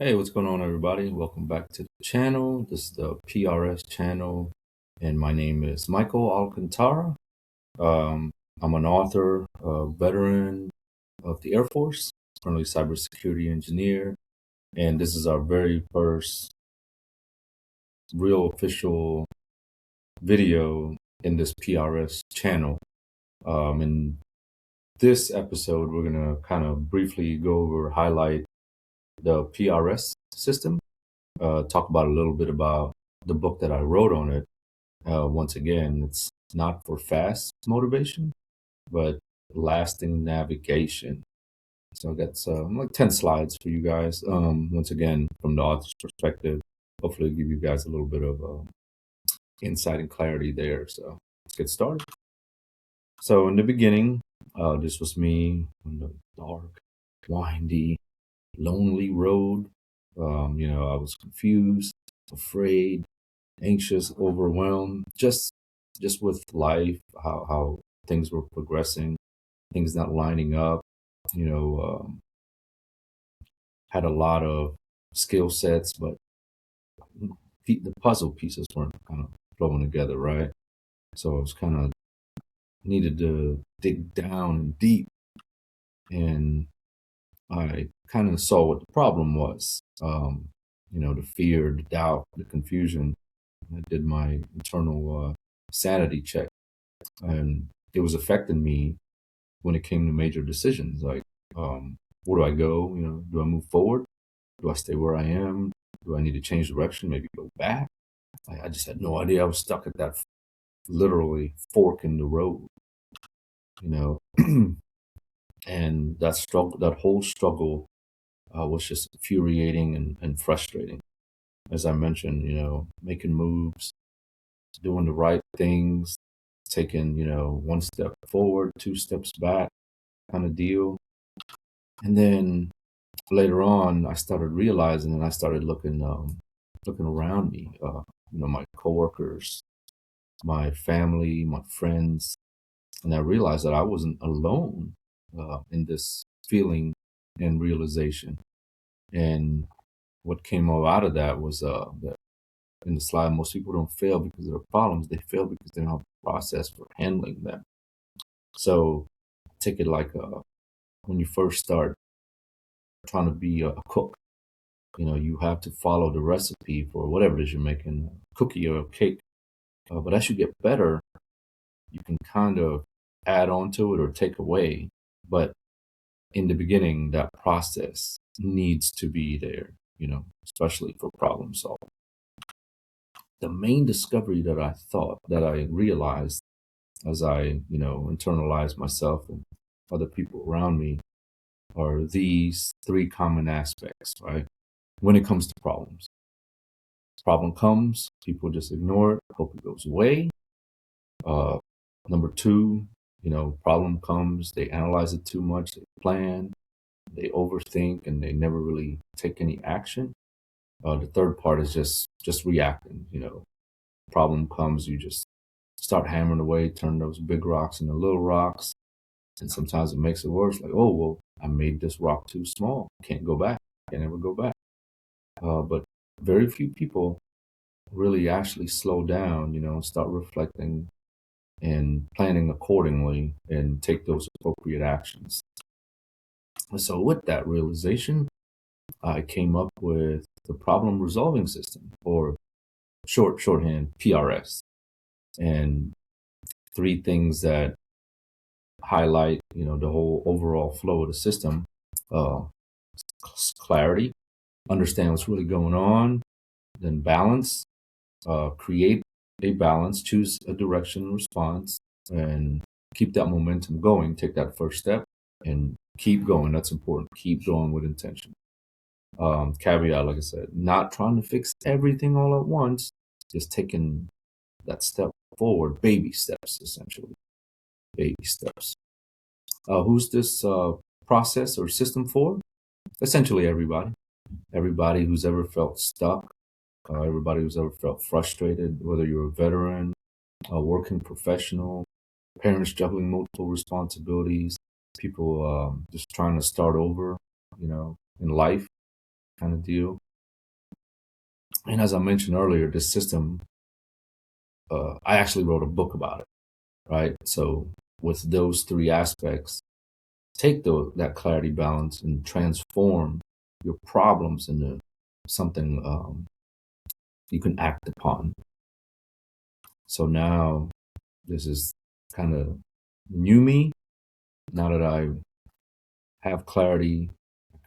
Hey, what's going on, everybody? Welcome back to the channel. This is the PRS channel, and my name is Michael Alcantara. Um, I'm an author, a veteran of the Air Force, currently cybersecurity engineer, and this is our very first real official video in this PRS channel. In this episode, we're gonna kind of briefly go over, highlight the PRS system, talk about a little bit about the book that I wrote on it. Once again, it's not for fast motivation, but lasting navigation. So that's like 10 slides for you guys. Once again, from the author's perspective, hopefully give you guys a little bit of insight and clarity there. So let's get started. So in the beginning, this was me on the dark, windy, lonely road. I was confused, afraid, anxious, overwhelmed, just with life, how things were progressing, things not lining up. You know, had a lot of skill sets, but the puzzle pieces weren't kind of flowing together, right? So I was kind of needed to dig down and deep, and I kind of saw what the problem was. The fear, the doubt, the confusion. I did my internal sanity check, and it was affecting me when it came to major decisions. Like, where do I go? Do I move forward? Do I stay where I am? Do I need to change direction? Maybe go back? I just had no idea. I was stuck at that literally fork in the road, you know. And that whole struggle was just infuriating and frustrating. As I mentioned, making moves, doing the right things, taking, one step forward, two steps back kind of deal. And then later on, I started realizing, and I started looking around me, my coworkers, my family, my friends, and I realized that I wasn't alone in this feeling and realization. And what came out of that was that in the slide, most people don't fail because of their problems; they fail because they don't have a process for handling them. So take it like when you first start trying to be a cook. You have to follow the recipe for whatever it is you're making, a cookie or a cake. But as you get better, you can kind of add on to it or take away. But in the beginning, that process needs to be there, especially for problem solving. The main discovery that I realized as I, internalized myself and other people around me are these three common aspects, right? When it comes to problems. Problem comes, people just ignore it, hope it goes away. Uh, Number two, problem comes, they analyze it too much, they plan, they overthink, and they never really take any action. The third part is just reacting. Problem comes, you just start hammering away, turn those big rocks into little rocks, and sometimes it makes it worse. Like, oh well, I made this rock too small, can't go back, can never go back. But very few people really actually slow down, start reflecting and planning accordingly and take those appropriate actions. And so with that realization, I came up with the problem resolving system, or shorthand PRS, and three things that highlight, the whole overall flow of the system. Uh, Clarity, understand what's really going on, then balance, create a balance, choose a direction and response, and keep that momentum going. Take that first step and keep going. That's important. Keep going with intention. Caveat, like I said, not trying to fix everything all at once, just taking that step forward, baby steps, essentially. Baby steps. Who's this process or system for? Essentially, everybody. Everybody who's ever felt stuck, everybody who's ever felt frustrated, whether you're a veteran, a working professional, parents juggling multiple responsibilities, people just trying to start over, in life. kind of deal. And as I mentioned earlier, this system, I actually wrote a book about it, right? So with those three aspects, take that clarity balance and transform your problems into something you can act upon. So now this is kind of new me. Now that I have clarity,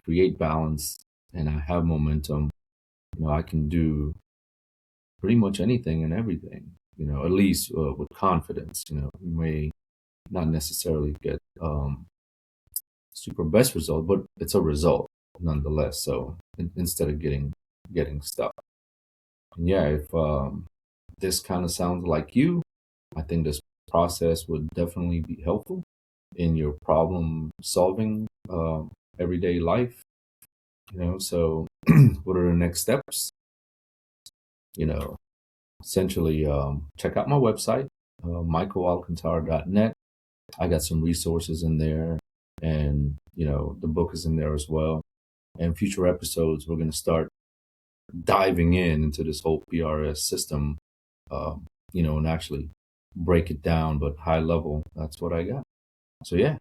create balance, and I have momentum, I can do pretty much anything and everything, at least with confidence. You may not necessarily get super best result, but it's a result nonetheless. So instead of getting stuck. And yeah, if this kind of sounds like you, I think this process would definitely be helpful in your problem solving everyday life. So what are the next steps? You know, Essentially, check out my website, michaelalcantara.net. I got some resources in there, and the book is in there as well. And future episodes, we're going to start diving into this whole PRS system, and actually break it down, but high level. That's what I got. So yeah,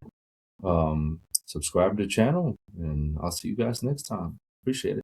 subscribe to the channel, and I'll see you guys next time. Appreciate it.